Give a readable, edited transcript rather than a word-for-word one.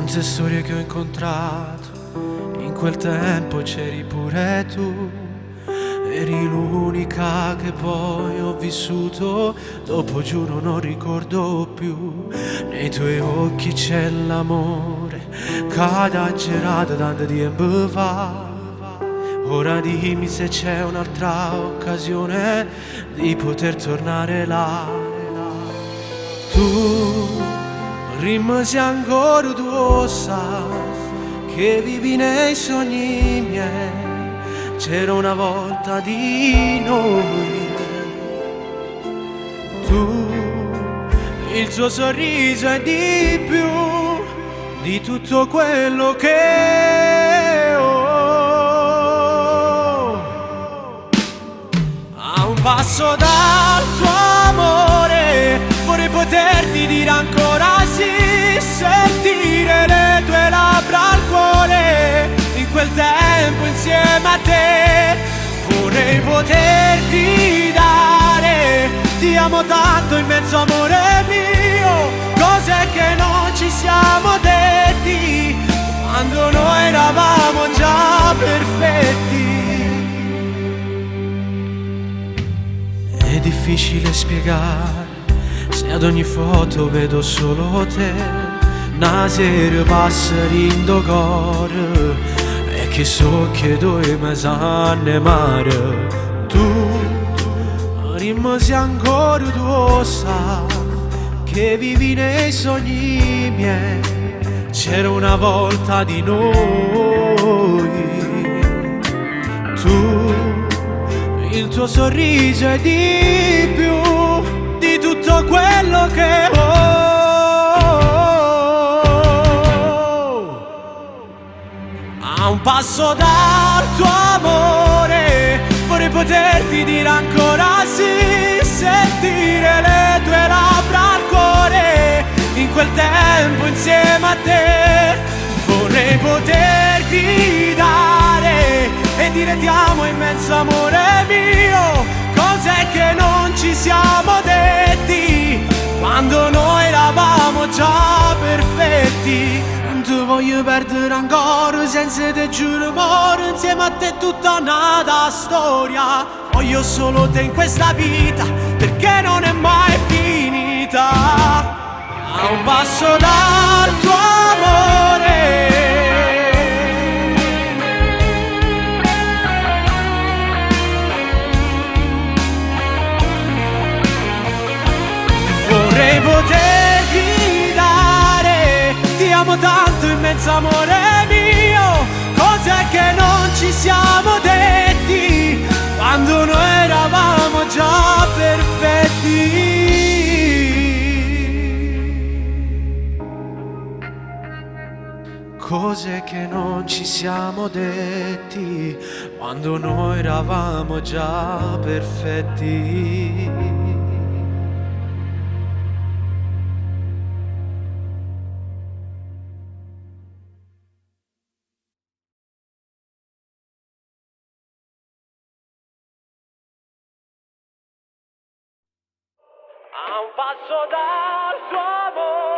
Quante storie che ho incontrato, in quel tempo c'eri pure tu. Eri l'unica che poi ho vissuto, dopo giuro non ricordo più. Nei tuoi occhi c'è l'amore, cada gerato tanto tempo fa. Ora dimmi se c'è un'altra occasione di poter tornare là. Tu rimasi ancora tu, sai che vivi nei sogni miei. C'era una volta di noi. Tu, il tuo sorriso è di più di tutto quello che ho. A un passo dal tuo amore vorrei poterti dire ancora sì, sentire le tue labbra al cuore, in quel tempo insieme a te. Vorrei poter gridare ti amo tanto in mezzo amore mio, cose che non ci siamo detti quando noi eravamo già perfetti. È difficile spiegare se ad ogni foto vedo solo te. Una sera passare in do cuore e che so che dove mi sanno mare. Tu rimasi ancora tu, sai che vivi nei sogni miei. C'era una volta di noi. Tu, il tuo sorriso è di più di tutto quello che ho. A un passo dal tuo amore vorrei poterti dire ancora sì, sentire le tue labbra al cuore, in quel tempo insieme a te. Vorrei poter gridare e dire ti amo immenso amore mio, cose che non ci siamo detti quando noi eravamo già perfetti. Non ti voglio perdere ancora, senza te giuro amore, insieme a te tutta un'altra storia. Voglio solo te in questa vita, perché non è mai finita. A un passo dal tuo amore vorrei poter gridare ti amo tanto immenso amore mio, cose che non ci siamo detti quando noi eravamo già perfetti. Cose che non ci siamo detti quando noi eravamo già perfetti. A un passo dal tuo amore